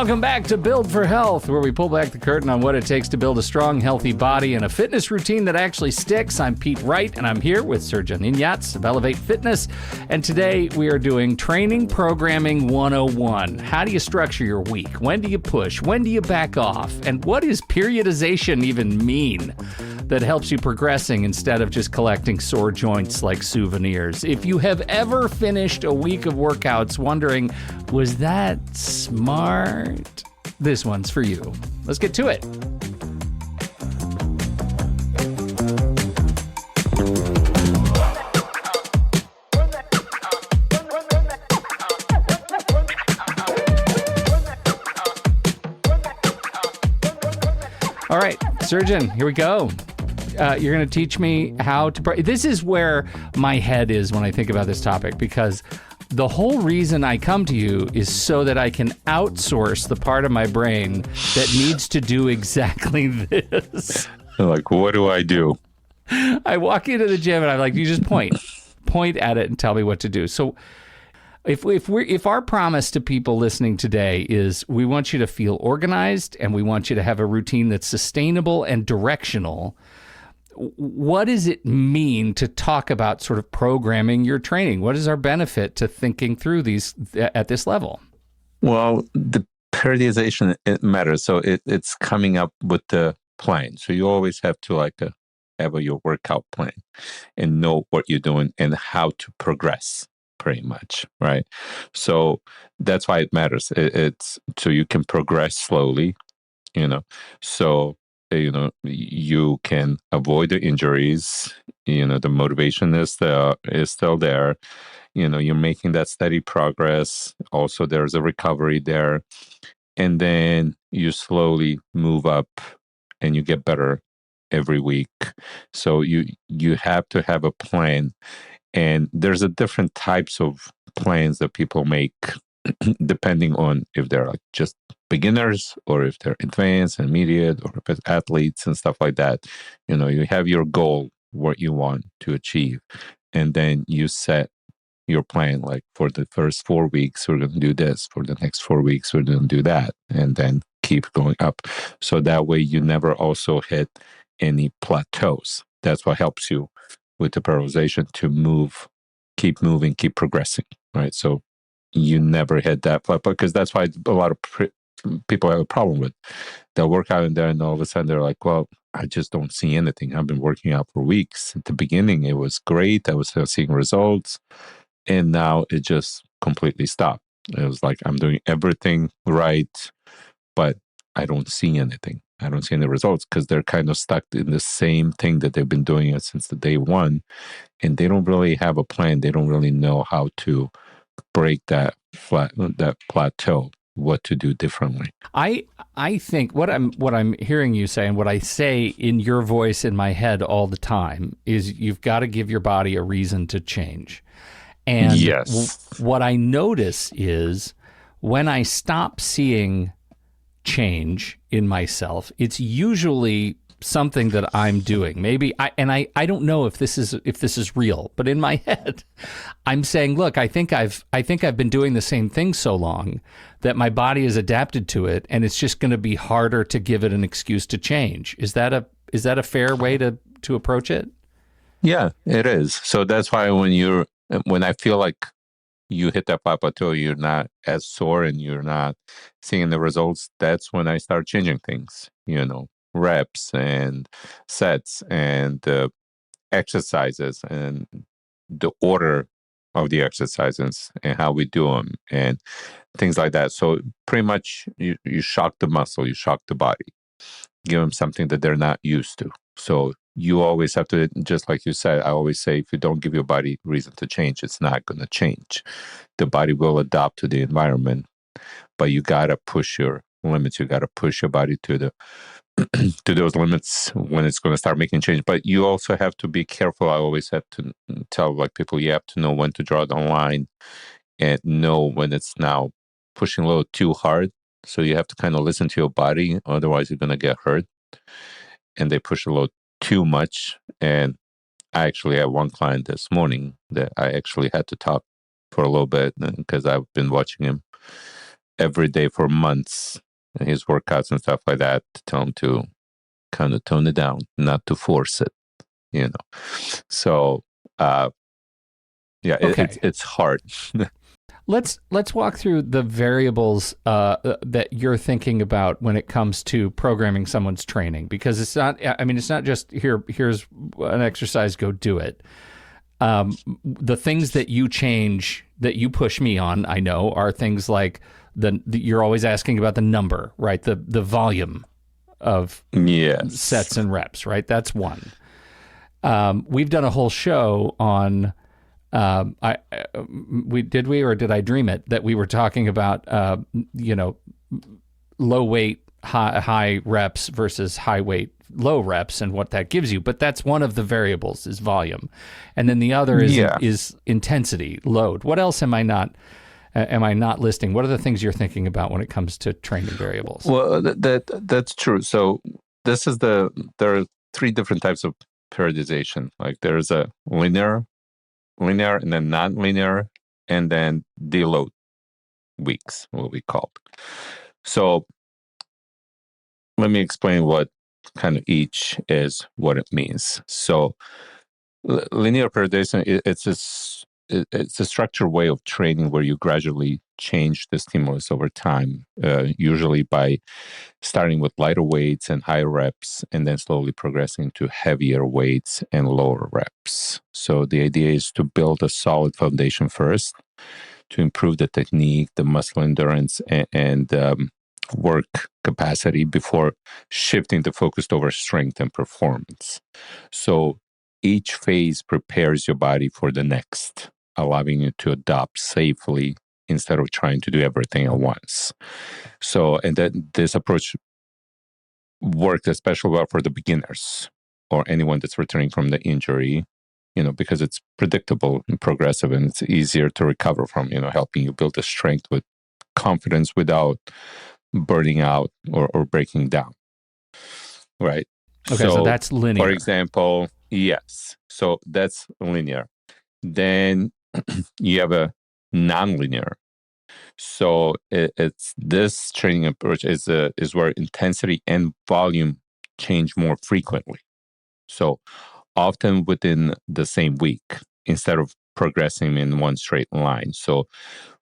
Welcome back to Build for Health, where we pull back the curtain on what it takes to build a strong, healthy body and a fitness routine that actually sticks. I'm Pete Wright, and I'm here with Srdjan of Elevate Fitness. And today we are doing Training Programming 101. How do you structure your week? When do you push? When do you back off? And what does periodization even mean that helps you progressing instead of just collecting sore joints like souvenirs? If you have ever finished a week of workouts wondering, was that smart? This one's for you. Let's get to it. All right, Srdjan, here we go. You're going to teach me how to... This is where my head is when I think about this topic, because the whole reason I come to you is so that I can outsource the part of my brain that needs to do exactly this. Like, what do I do? I walk into the gym and I'm like, you just point at it and tell me what to do. So if our promise to people listening today is we want you to feel organized and we want you to have a routine that's sustainable and directional, what does it mean to talk about sort of programming your training? What is our benefit to thinking through these at this level? Well, the periodization, it matters. So it's coming up with the plan. So you always have to have your workout plan and know what you're doing and how to progress, pretty much, right? So that's why it matters. It's so you can progress slowly, so you can avoid the injuries. The motivation is still there. You're making that steady progress. Also, there's a recovery there. And then you slowly move up and you get better every week. So you have to have a plan. And there's a different types of plans that people make depending on if they're just beginners or if they're advanced, intermediate, or if it's athletes and stuff like that. You have your goal, what you want to achieve, and then you set your plan. Like, for the first 4 weeks, we're going to do this. For the next 4 weeks, we're going to do that, and then keep going up. So that way you never also hit any plateaus. That's what helps you with the periodization to keep moving, keep progressing, right? So you never hit that plateau, because that's why a lot of people have a problem with. They'll work out in there and all of a sudden they're like, well, I just don't see anything. I've been working out for weeks. At the beginning, it was great. I was seeing results. And now it just completely stopped. It was like, I'm doing everything right, but I don't see anything. I don't see any results, because they're kind of stuck in the same thing that they've been doing it since the day one. And they don't really have a plan. They don't really know how to break that plateau, what to do differently. I think what I'm hearing you say, and what I say in your voice in my head all the time, is you've got to give your body a reason to change. And yes. What I notice is when I stop seeing change in myself, it's usually something that I'm doing. Maybe I don't know if this is real, but in my head, I'm saying, look, I think I've been doing the same thing so long that my body is adapted to it, and it's just going to be harder to give it an excuse to change. Is that a fair way to approach it? Yeah, it is. So that's why when I feel like you hit that plateau, you're not as sore and you're not seeing the results, that's when I start changing things, reps and sets and exercises and the order of the exercises and how we do them and things like that. So pretty much you shock the muscle, you shock the body, give them something that they're not used to. So you always have to, just like you said, I always say, if you don't give your body reason to change, it's not going to change. The body will adapt to the environment, but you got to push your limits. You got to push your body to those limits when it's going to start making change. But you also have to be careful. I always have to tell people, you have to know when to draw the line and know when it's now pushing a little too hard. So you have to kind of listen to your body. Otherwise, you're going to get hurt. And they push a little too much. And I actually had one client this morning that I actually had to talk for a little bit because I've been watching him every day for months, his workouts and stuff like that, to tell him to kind of tone it down, not to force it, you know. So, yeah, Okay. it's hard. Let's walk through the variables that you're thinking about when it comes to programming someone's training, because it's not. I mean, it's not just here's an exercise, go do it. The things that you change, that you push me on, I know, are things like you're always asking about the number, right? The volume of Yes. sets and reps, right? That's one. We've done a whole show on. Did we or did I dream it that we were talking about low weight high reps versus high weight low reps and what that gives you, but that's one of the variables is volume, and then the other is intensity, load. What else am I not listing? What are the things you're thinking about when it comes to training variables? Well, that's true. So there are three different types of periodization. Like there's a linear, and then non-linear, and then deload weeks, what we call it. So let me explain what kind of each is, what it means. So linear periodization, it's a structured way of training where you gradually change the stimulus over time, usually by starting with lighter weights and higher reps, and then slowly progressing to heavier weights and lower reps. So the idea is to build a solid foundation first, to improve the technique, the muscle endurance, and work capacity before shifting the focus over strength and performance. So each phase prepares your body for the next, allowing you to adapt safely instead of trying to do everything at once. So, and then this approach works especially well for the beginners or anyone that's returning from the injury, because it's predictable and progressive, and it's easier to recover from, helping you build the strength with confidence without burning out or breaking down. Right. Okay, so that's linear. For example, yes. So that's linear. Then you have a non-linear. So it's this training approach is where intensity and volume change more frequently. So often within the same week instead of progressing in one straight line. So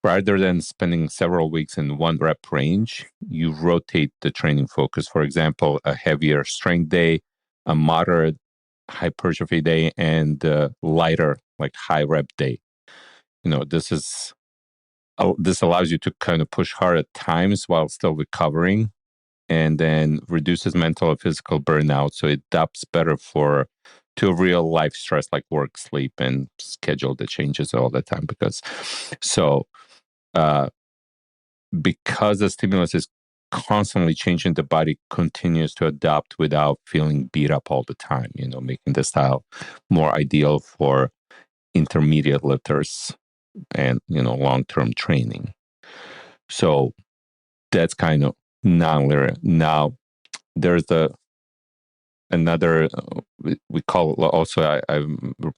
rather than spending several weeks in one rep range, you rotate the training focus. For example, a heavier strength day, a moderate hypertrophy day, and lighter, like high rep day. This allows you to kind of push hard at times while still recovering, and then reduces mental and physical burnout. So it adapts better to real life stress like work, sleep, and schedule that changes all the time. Because the stimulus is constantly changing, the body continues to adapt without feeling beat up all the time, making the style more ideal for intermediate lifters and, long-term training. So that's kind of non-linear. Now, there's another, we call also, I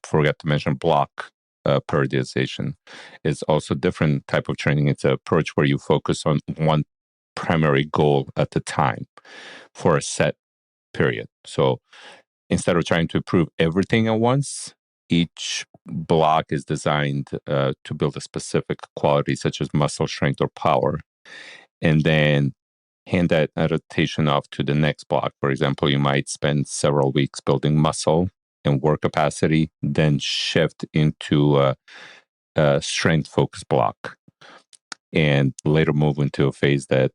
forgot to mention, block periodization. It's also a different type of training. It's an approach where you focus on one primary goal at a time for a set period. So instead of trying to improve everything at once, each block is designed to build a specific quality, such as muscle strength or power, and then hand that adaptation off to the next block. For example, you might spend several weeks building muscle and work capacity, then shift into a strength-focused block, and later move into a phase that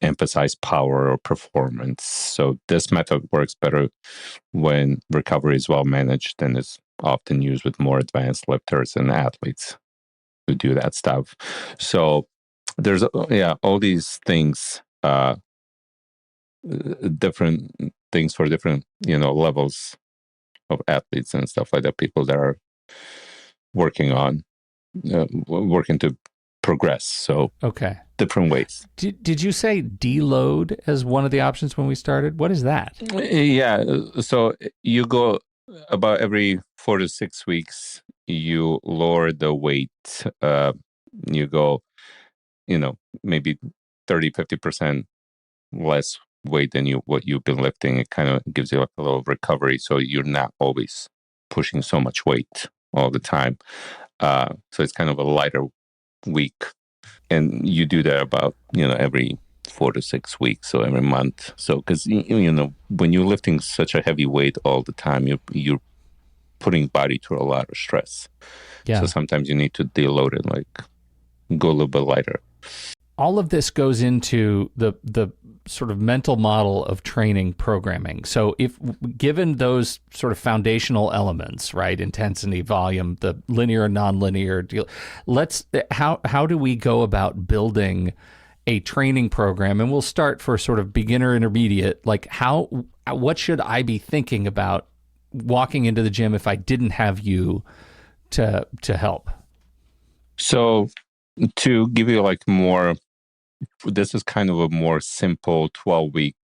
emphasize power or performance. So this method works better when recovery is well managed and is often used with more advanced lifters and athletes who do that stuff. So there's all these things, different things for different levels of athletes and stuff like that. People that are working to progress. So okay, different ways. Did you say deload as one of the options when we started? What is that? Yeah. So you go about every 4 to 6 weeks, you lower the weight. You go, maybe 30-50% less weight than what you've been lifting. It kind of gives you like a little recovery, so you're not always pushing so much weight all the time. So it's kind of a lighter week, and you do that about every 4 to 6 weeks, so every month. So because when you're lifting such a heavy weight all the time, you're putting body through a lot of stress. Yeah. So sometimes you need to deload it, like go a little bit lighter. All of this goes into the sort of mental model of training programming. So if given those sort of foundational elements, right, intensity, volume, the linear and nonlinear deal, how do we go about building a training program? And we'll start for sort of beginner, intermediate. Like what should I be thinking about walking into the gym if I didn't have you to help? So to give you like more, this is kind of a more simple 12-week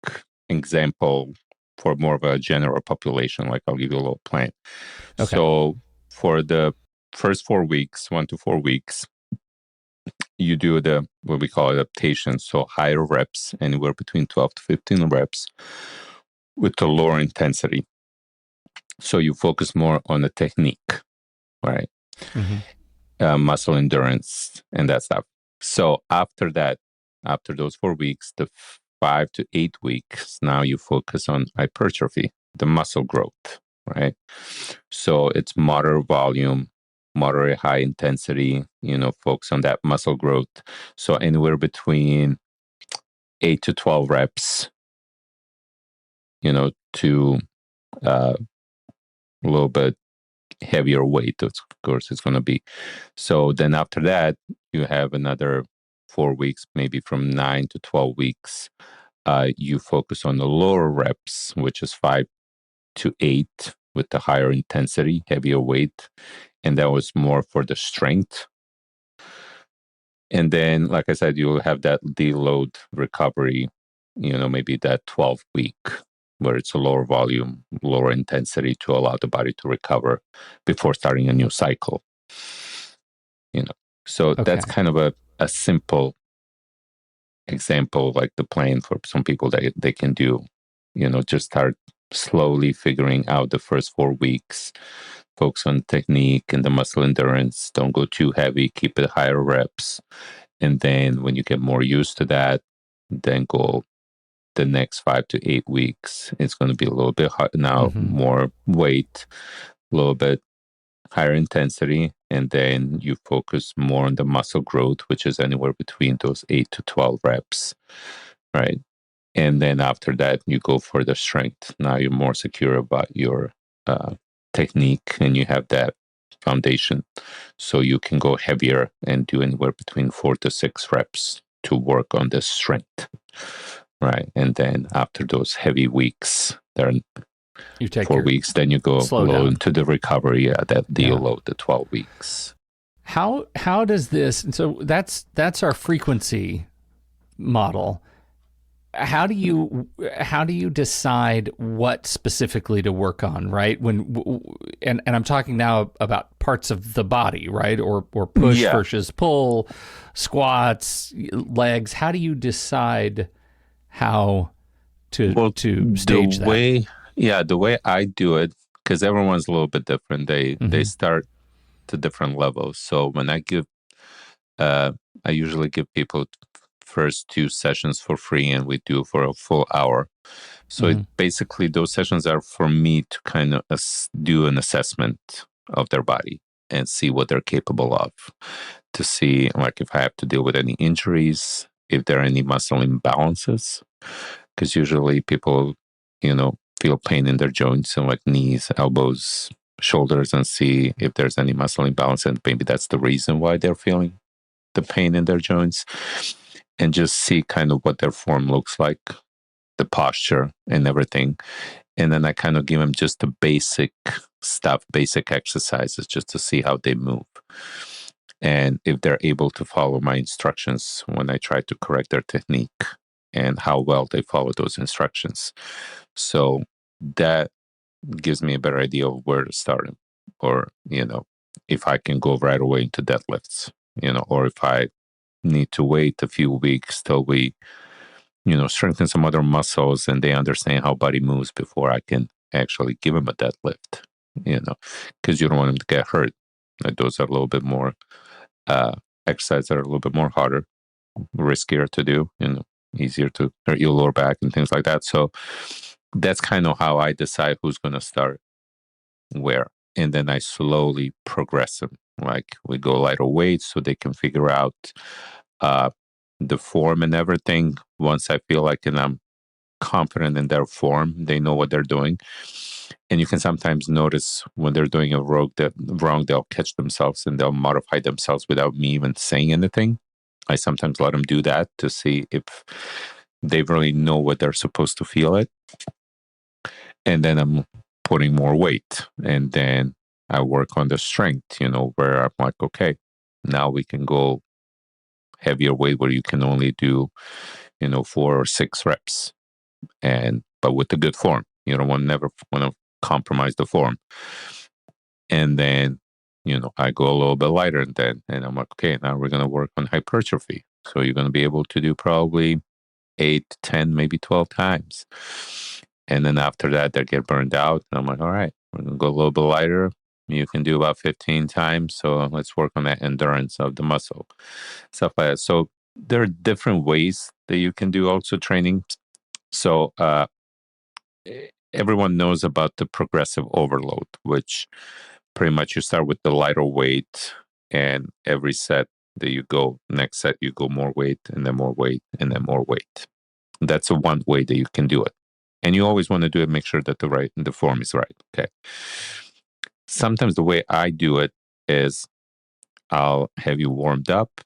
example for more of a general population. Like I'll give you a little plan. Okay. So for the first 4 weeks, 1 to 4 weeks, you do what we call adaptations. So higher reps, anywhere between 12 to 15 reps with the lower intensity. So you focus more on the technique, right? Mm-hmm. Muscle endurance and that stuff. So after that, after those 4 weeks, the 5 to 8 weeks, now you focus on hypertrophy, the muscle growth, right? So it's moderate volume, moderate high intensity, focus on that muscle growth. So anywhere between 8 to 12 reps, to a little bit heavier weight, of course, it's going to be. So then after that, you have another 4 weeks, maybe from 9 to 12 weeks. You focus on the lower reps, which is 5 to 8 with the higher intensity, heavier weight. And that was more for the strength. And then, like I said, you'll have that deload recovery, maybe that 12 week where it's a lower volume, lower intensity to allow the body to recover before starting a new cycle. So that's kind of a simple example, like the plan for some people that they can do, just start slowly figuring out the first 4 weeks, focus on technique and the muscle endurance. Don't go too heavy, keep it higher reps. And then when you get more used to that, then go the next 5 to 8 weeks. It's going to be a little bit now, more weight, a little bit higher intensity, and then you focus more on the muscle growth, which is anywhere between those 8 to 12 reps, right? And then after that, you go for the strength. Now you're more secure about your technique, and you have that foundation. So you can go heavier and do anywhere between 4 to 6 reps to work on the strength, right? And then after those heavy weeks, you take 4 weeks, then you go low into the recovery, that deload, the 12 weeks. How does this, and so that's our frequency model. How do you decide what specifically to work on, right? And I'm talking now about parts of the body, right? Or push versus pull, squats, legs. How do you decide how to stage that? The way I do it, because everyone's a little bit different. They start to different levels. So when I usually give people first 2 sessions for free, and we do for a full hour. So basically those sessions are for me to kind of do an assessment of their body and see what they're capable of, to see like if I have to deal with any injuries, if there are any muscle imbalances, because usually people, feel pain in their joints and like knees, elbows, shoulders, and see if there's any muscle imbalance, and maybe that's the reason why they're feeling the pain in their joints, and just see kind of what their form looks like, the posture and everything. And then I kind of give them just the basic stuff, basic exercises, just to see how they move. And if they're able to follow my instructions when I try to correct their technique, and how well they follow those instructions. So that gives me a better idea of where to start, or, if I can go right away into deadlifts, or if I need to wait a few weeks till we, strengthen some other muscles and they understand how body moves before I can actually give them a deadlift, because you don't want them to get hurt. Those are a little bit more exercises that are a little bit more harder, riskier to do, easier to hurt your lower back and things like that. So that's kind of how I decide who's going to start where. And then I slowly progress them. Like we go lighter weights so they can figure out the form and everything. Once I feel like and I'm confident in their form, they know what they're doing. And you can sometimes notice when they're doing a wrong, they'll catch themselves and they'll modify themselves without me even saying anything. I sometimes let them do that to see if they really know what they're supposed to feel it. And then I'm putting more weight. And then I work on the strength, where I'm like, okay, now we can go heavier weight where you can only do, 4 or 6 reps. But with the good form, you don't never want to compromise the form. And then, I go a little bit lighter and I'm like, okay, now we're going to work on hypertrophy. So you're going to be able to do probably 8, 10, maybe 12 times. And then after that, they get burned out. And I'm like, all right, we're going to go a little bit lighter. You can do about 15 times. So let's work on that endurance of the muscle, stuff like that. So there are different ways that you can do also training. So everyone knows about the progressive overload, which pretty much you start with the lighter weight, and every set that you go, next set you go more weight, and then more weight, and then more weight. That's one way that you can do it. And you always want to do it, make sure that the form is right. Okay. Sometimes the way I do it is I'll have you warmed up,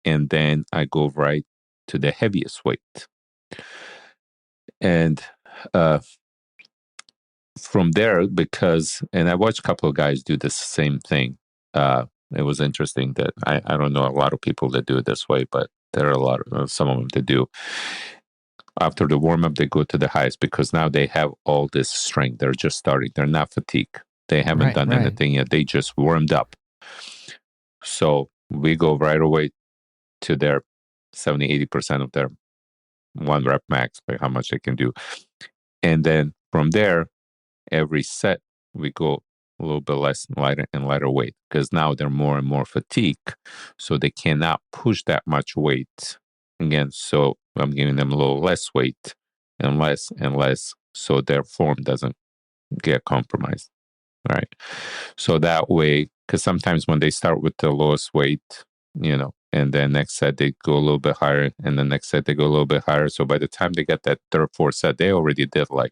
and then I go right to the heaviest weight. And from there, and I watched a couple of guys do the same thing. It was interesting that I don't know a lot of people that do it this way, but there are some of them that do. After the warm up, they go to the highest because now they have all this strength. They're just starting. They're not fatigued. They haven't done anything yet. They just warmed up. So we go right away to their 70-80% of their 1 rep max, by how much they can do. And then from there, every set, we go a little bit less lighter and lighter weight because now they're more and more fatigued. So they cannot push that much weight again. So I'm giving them a little less weight and less and less so their form doesn't get compromised. Right. So that way, because sometimes when they start with the lowest weight, and then next set they go a little bit higher, and the next set they go a little bit higher. So by the time they get that third, fourth set, they already did like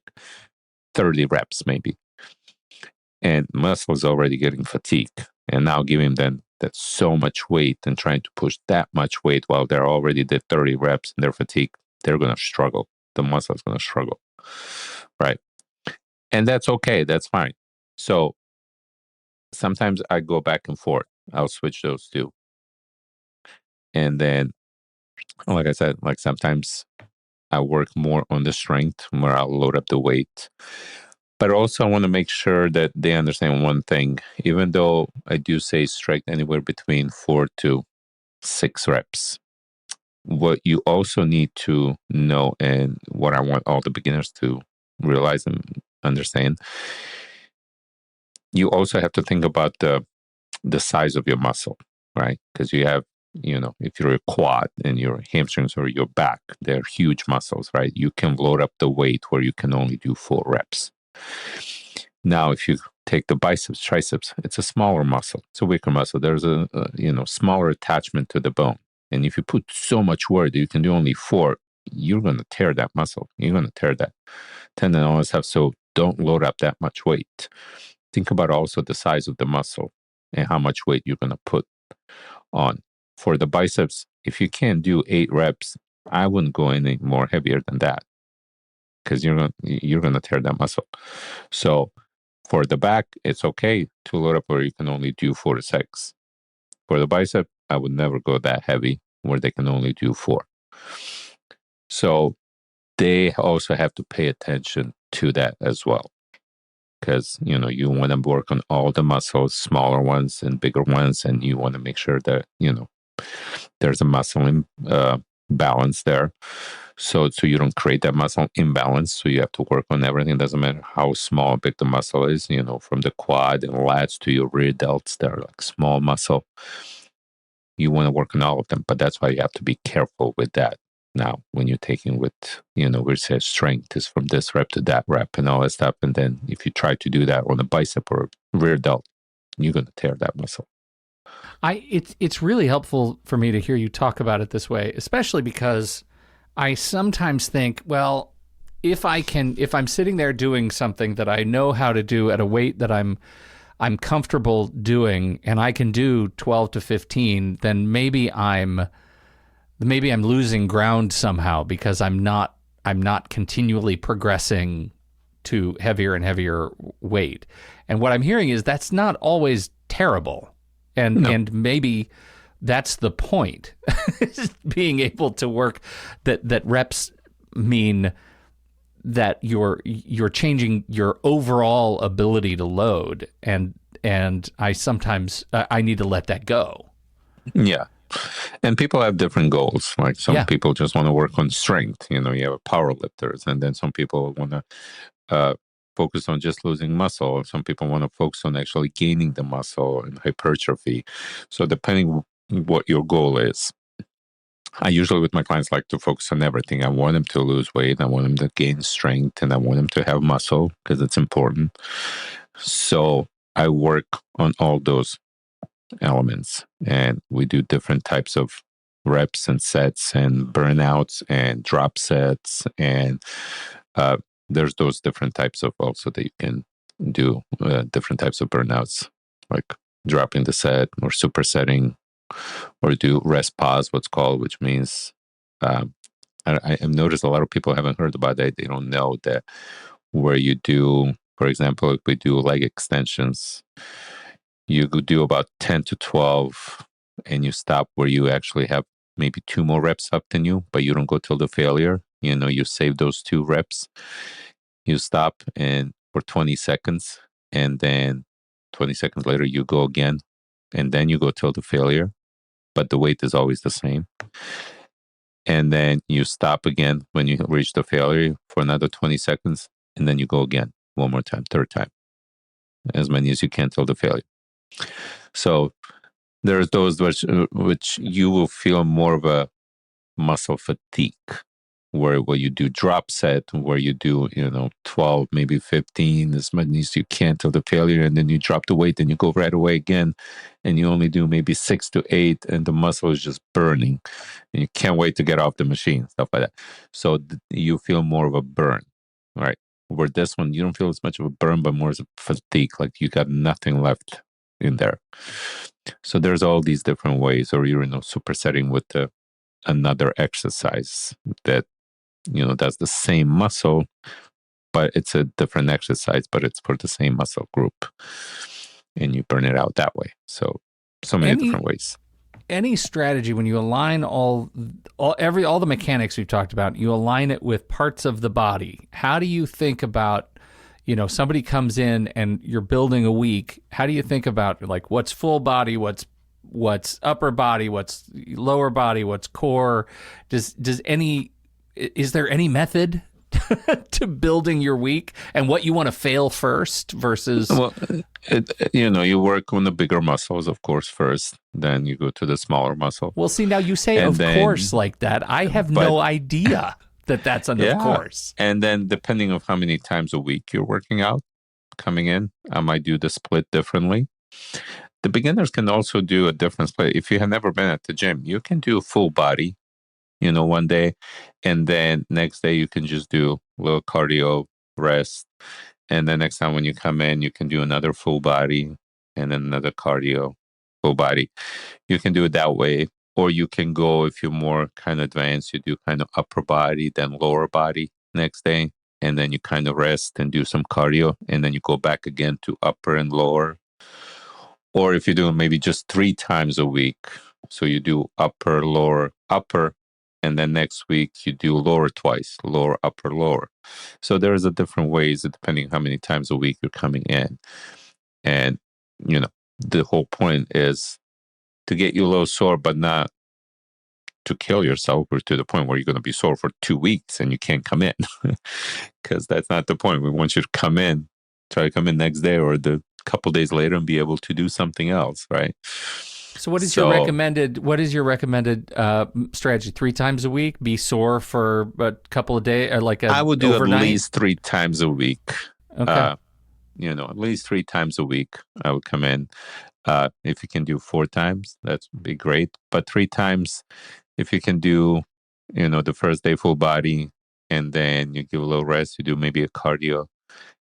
30 reps maybe. And muscles already getting fatigued. And now giving them that so much weight and trying to push that much weight while they're already did 30 reps and they're fatigued, they're going to struggle. The muscle's going to struggle. Right. And that's okay. That's fine. So sometimes I go back and forth. I'll switch those two. And then, like I said, like sometimes I work more on the strength where I'll load up the weight. But also I want to make sure that they understand one thing. Even though I do say strength anywhere between 4 to 6 reps, what you also need to know, and what I want all the beginners to realize and understand, you also have to think about the size of your muscle, right? Because you have, if you're a quad and your hamstrings or your back, they're huge muscles, right? You can load up the weight where you can only do 4 reps. Now, if you take the biceps, triceps, it's a smaller muscle. It's a weaker muscle. There's a smaller attachment to the bone. And if you put so much work that you can do only 4, you're going to tear that muscle. You're going to tear that tendon, all that stuff. So don't load up that much weight. Think about also the size of the muscle and how much weight you're going to put on. For the biceps, if you can't do 8 reps, I wouldn't go any more heavier than that because you're going to tear that muscle. So for the back, it's okay to load up where you can only do 4 to 6. For the bicep, I would never go that heavy where they can only do 4. So they also have to pay attention to that as well. Because, you want to work on all the muscles, smaller ones and bigger ones, and you want to make sure that, There's a muscle balance there. So you don't create that muscle imbalance. So you have to work on everything. It doesn't matter how small or big the muscle is, from the quad and lats to your rear delts, they're like small muscle. You want to work on all of them, but that's why you have to be careful with that. Now, when you're taking with, we say strength is from this rep to that rep and all that stuff. And then if you try to do that on a bicep or rear delt, you're going to tear that muscle. It's really helpful for me to hear you talk about it this way, especially because I sometimes think, well, if I'm sitting there doing something that I know how to do at a weight that I'm comfortable doing, and I can do 12 to 15, then maybe I'm losing ground somehow because I'm not continually progressing to heavier and heavier weight. And what I'm hearing is that's not always terrible. And maybe that's the point. Being able to work that reps mean that you're changing your overall ability to load, and I sometimes I need to let that go. Yeah. And people have different goals. Like some people just want to work on strength. You have power lifters, and then some people want to focus on just losing muscle. Some people want to focus on actually gaining the muscle and hypertrophy. So depending what your goal is, I usually with my clients like to focus on everything. I want them to lose weight. I want them to gain strength, and I want them to have muscle because it's important. So I work on all those elements, and we do different types of reps and sets and burnouts and drop sets, and there's those different types of also that you can do different types of burnouts, like dropping the set or supersetting, or do rest pause, what's called, which means I've noticed a lot of people haven't heard about that. They don't know that where you do, for example, if we do leg extensions, you could do about 10 to 12 and you stop where you actually have maybe 2 more reps up than you, but you don't go till the failure. You save those 2 reps. You stop and for 20 seconds, and then 20 seconds later you go again, and then you go till the failure, but the weight is always the same. And then you stop again when you reach the failure for another 20 seconds, and then you go again, one more time, third time, as many as you can till the failure. So there's those which you will feel more of a muscle fatigue, where you do drop set, where you do 12, maybe 15, as many as you can till the failure, and then you drop the weight and you go right away again, and you only do maybe 6 to 8, and the muscle is just burning and you can't wait to get off the machine, stuff like that. So you feel more of a burn, right? Where this one, you don't feel as much of a burn, but more as a fatigue, like you got nothing left in there. So there's all these different ways, or you're supersetting with another exercise that does the same muscle, but it's a different exercise, but it's for the same muscle group, and you burn it out that way. So many different ways. Any strategy when you align all the mechanics we've talked about, you align it with parts of the body. How do you think about, somebody comes in and you're building a week? How do you think about like what's full body, what's upper body, what's lower body, what's core? Is there any method to building your week, and what you want to fail first versus? Well, you work on the bigger muscles, of course, first. Then you go to the smaller muscle. Well, see, now you say of course like that. I have no idea that that's of course. And then depending on how many times a week you're working out, coming in, I might do the split differently. The beginners can also do a different split. If you have never been at the gym, you can do full body, one day, and then next day you can just do a little cardio, rest, and then next time when you come in, you can do another full body, and then another cardio, full body. You can do it that way, or you can go, if you're more kind of advanced, you do kind of upper body, then lower body next day, and then you kind of rest and do some cardio, and then you go back again to upper and lower. Or if you do maybe just 3 times a week, so you do upper, lower, upper, and then next week you do lower twice, lower, upper, lower. So there's a different ways depending how many times a week you're coming in. And, the whole point is to get you a little sore, but not to kill yourself or to the point where you're going to be sore for 2 weeks and you can't come in, because that's not the point. We want you to come in, try to come in next day or the couple days later and be able to do something else, right? So what is your recommended strategy? 3 times a week? Be sore for a couple of days, or like I would do overnight? at least 3 times a week. Okay. At least 3 times a week I would come in. If you can do 4 times, that'd be great. But 3 times, if you can do, the first day full body, and then you give a little rest, you do maybe a cardio,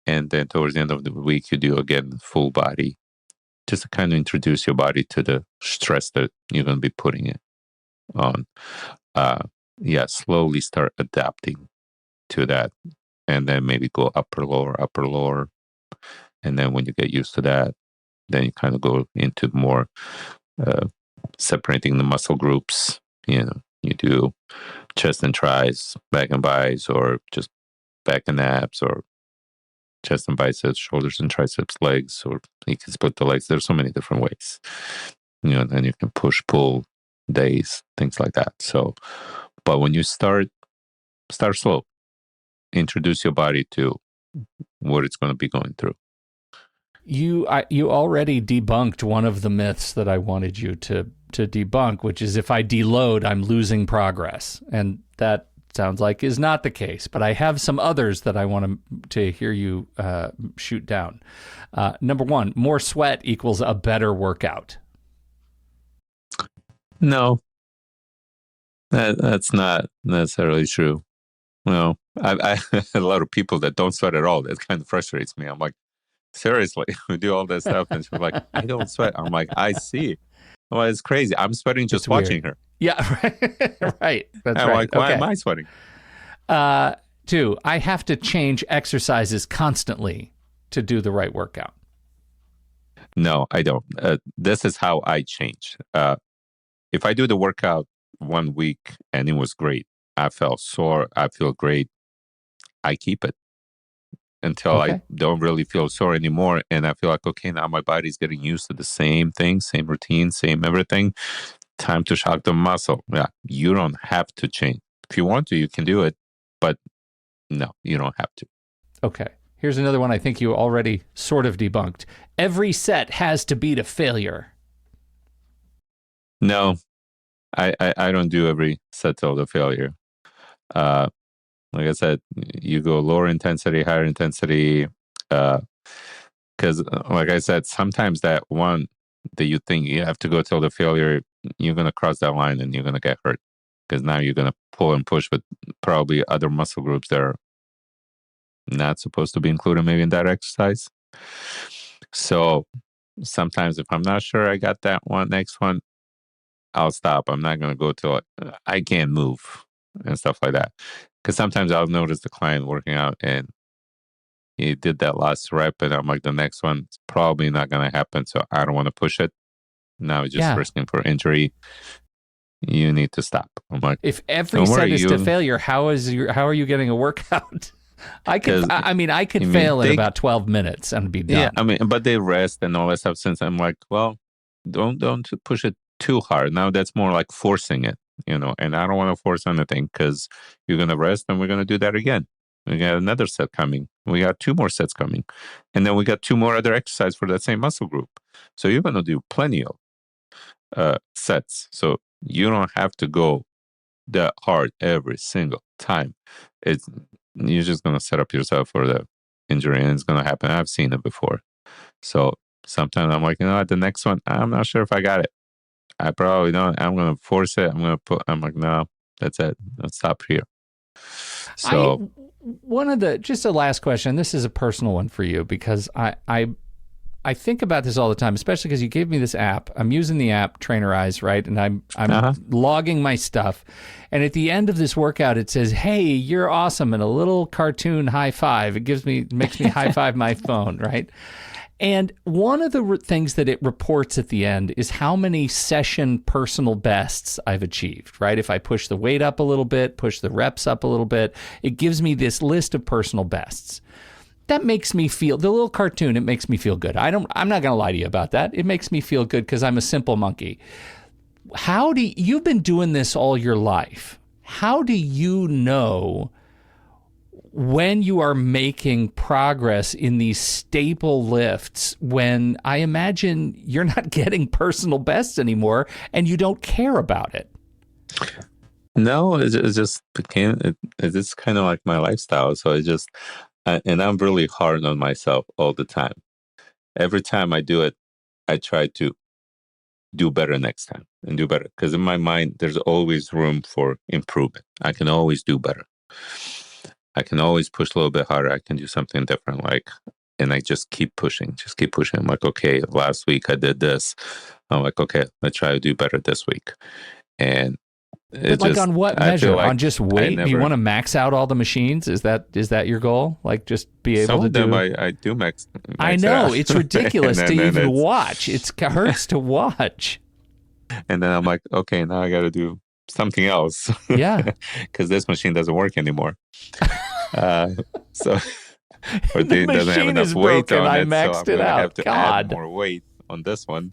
and then towards the end of the week, you do again full body, just to kind of introduce your body to the stress that you're going to be putting it on. Slowly start adapting to that, and then maybe go upper, lower. And then when you get used to that, then you kind of go into more separating the muscle groups. You do chest and tris, back and bis, or just back and abs, or chest and biceps, shoulders and triceps, legs, or you can split the legs. There's so many different ways. Then you can push, pull days, things like that. So, but when you start slow. Introduce your body to what it's going to be going through. You already debunked one of the myths that I wanted you to debunk, which is if I deload, I'm losing progress. And that sounds like is not the case. But I have some others that I want to hear you shoot down. Number 1, more sweat equals a better workout. No, that's not necessarily true. Well, I a lot of people that don't sweat at all. That kind of frustrates me. I'm like, seriously, we do all that stuff, and she's like, I don't sweat. I'm like, I see. Well, it's crazy. I'm sweating just watching her. Yeah, right. That's I'm right. like, why am I sweating? 2, I have to change exercises constantly to do the right workout. No, I don't. This is how I change. If I do the workout 1 week and it was great, I felt sore, I feel great, I keep it until I don't really feel sore anymore. And I feel like, okay, now my body's getting used to the same thing, same routine, same everything. Time to shock the muscle. Yeah, you don't have to change. If you want to, you can do it. But no, you don't have to. Okay. Here's another one I think you already sort of debunked. Every set has to beat a failure. No, I don't do every set till the failure. Like I said, you go lower intensity, higher intensity, because like I said, sometimes that one that you think you have to go till the failure, you're going to cross that line and you're going to get hurt, because now you're going to pull and push with probably other muscle groups that are not supposed to be included maybe in that exercise. So sometimes if I'm not sure I got that one, next one, I'll stop. I'm not going to go till I can't move and stuff like that. Because sometimes I'll notice the client working out and he did that last rep, and I'm like, the next one's probably not going to happen, so I don't want to push it. Now just risking for injury. You need to stop. I'm like, if every set is to failure, how are you getting a workout? I could fail in about 12 minutes and be done. Yeah, but they rest and all that stuff. Since I'm like, well, don't push it too hard. Now that's more like forcing it, and I don't want to force anything, because you're going to rest and we're going to do that again. We got another set coming. We got 2 more sets coming. And then we got 2 more other exercises for that same muscle group. So you're going to do plenty of sets. So you don't have to go that hard every single time. You're just going to set up yourself for the injury, and it's going to happen. I've seen it before. So sometimes I'm like, the next one, I'm not sure if I got it. I probably don't. I'm going to force it. I'm like, no, that's it. Let's stop here. So just a last question. This is a personal one for you, because I think about this all the time, especially because you gave me this app. I'm using the app Trainerize, right? And I'm logging my stuff. And at the end of this workout, it says, "Hey, you're awesome," and a little cartoon high five. It makes me high five my phone, right? And one of the things that it reports at the end is how many session personal bests I've achieved, right? If I push the weight up a little bit, push the reps up a little bit, it gives me this list of personal bests. that makes me feel, the little cartoon, it makes me feel good. I'm not going to lie to you about that. It makes me feel good because I'm a simple monkey. You've been doing this all your life. How do you know when you are making progress in these staple lifts when I imagine you're not getting personal bests anymore and you don't care about it? No, it just became, it's kind of like my lifestyle. So and I'm really hard on myself all the time. Every time I do it, I try to do better next time and do better. Because in my mind, there's always room for improvement. I can always do better. I can always push a little bit harder. I can do something different, and I just keep pushing. I'm like, okay, last week I did this. I'm like, okay, let's try to do better this week. And but like on what measure? Like on just weight? Do you want to max out all the machines? Is that your goal? Like just be able to do? Some of them I do max I know out. It's ridiculous to even watch. It hurts to watch. And then I'm like, okay, now I got to do something else. Yeah, because this machine doesn't work anymore. So or the doesn't have enough weight broken. on I it. maxed So I'm it out. have to add more weight on this one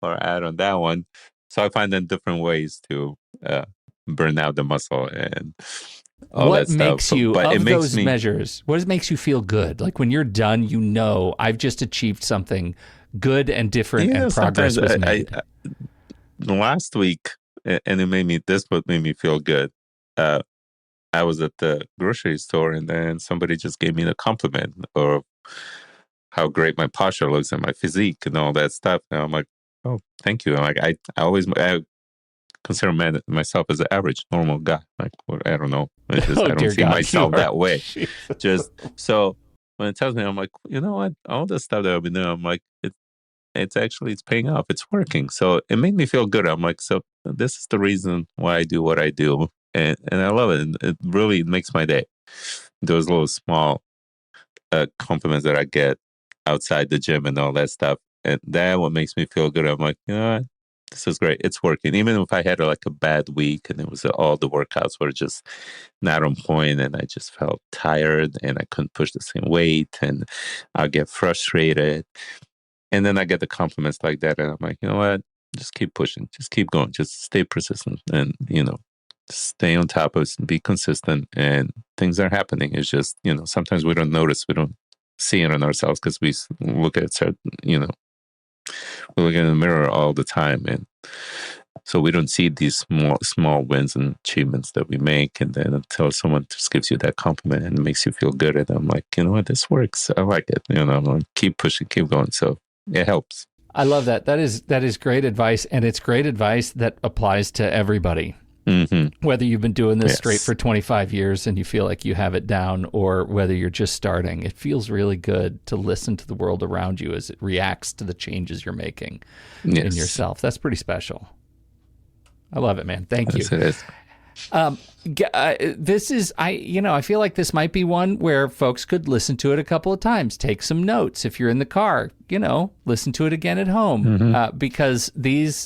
or add on that one. So I find then different ways to burn out the muscle and all what that makes stuff. you but of it makes those measures? What makes you feel good? Like when you're done, you know I've just achieved something good and different, and progress was made. Last week, and it made me. This what made me feel good. I was at the grocery store, and then somebody just gave me a compliment of how great my posture looks and my physique and all that stuff. And I'm like, oh, thank you. I'm like, I always consider myself as an average, normal guy. Like, I don't know. I don't see myself that way. Just so when it tells me, I'm like, you know what? All this stuff that I've been doing, I'm like, it's paying off. It's working. So it made me feel good. I'm like, so this is the reason why I do what I do. And I love it. And it really makes my day. Those little small compliments that I get outside the gym and all that stuff. And that what makes me feel good. I'm like, you know what? This is great. It's working. Even if I had a bad week and it was all the workouts were just not on point and I just felt tired and I couldn't push the same weight and I'll get frustrated. And then I get the compliments like that. And I'm like, you know what? Just keep pushing. Just keep going. Just stay persistent and, stay on top of it and be consistent. And things are happening. It's just, sometimes we don't notice. We don't see it in ourselves because we look at certain, we look in the mirror all the time. And so we don't see these small wins and achievements that we make. And then until someone just gives you that compliment and it makes you feel good. And I'm like, you know what? This works. I like it. I'm like, keep pushing, keep going. So it helps. I love that. That is great advice. And it's great advice that applies to everybody. Mm-hmm. Whether you've been doing this straight for 25 years and you feel like you have it down, or whether you're just starting, it feels really good to listen to the world around you as it reacts to the changes you're making in yourself. That's pretty special. I love it, man. Thank you. Yes, it is. This is, I feel like this might be one where folks could listen to it a couple of times, take some notes. If you're in the car, listen to it again at home, because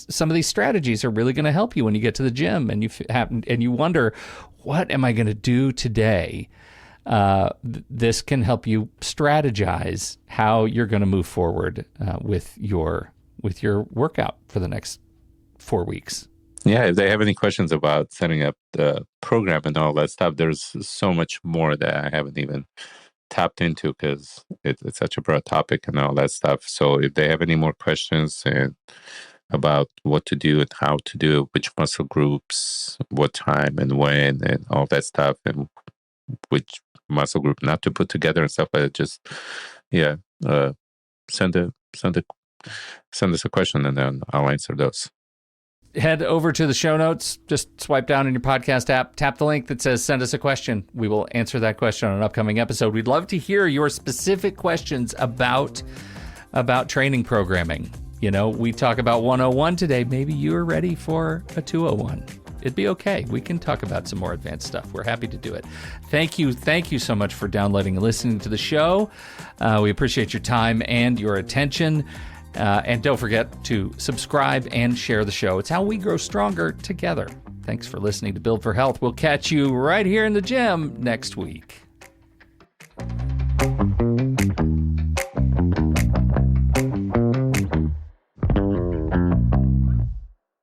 some of these strategies are really going to help you when you get to the gym and you wonder, what am I going to do today? This can help you strategize how you're going to move forward with your workout for the next 4 weeks. Yeah, if they have any questions about setting up the program and all that stuff, there's so much more that I haven't even tapped into because it's such a broad topic and all that stuff. So if they have any more questions about what to do and how to do, which muscle groups, what time and when, and all that stuff, and which muscle group not to put together and stuff, but just send us a question and then I'll answer those. Head over to the show notes. Just swipe down in your podcast app, tap the link that says send us a question. We will answer that question on an upcoming episode. We'd love to hear your specific questions about training programming. We talk about 101 today. Maybe you're ready for a 201. It'd be okay. We can talk about some more advanced stuff. We're happy to do it. Thank you so much for downloading and listening to the show. We appreciate your time and your attention. And don't forget to subscribe and share the show. It's how we grow stronger together. Thanks for listening to Build for Health. We'll catch you right here in the gym next week.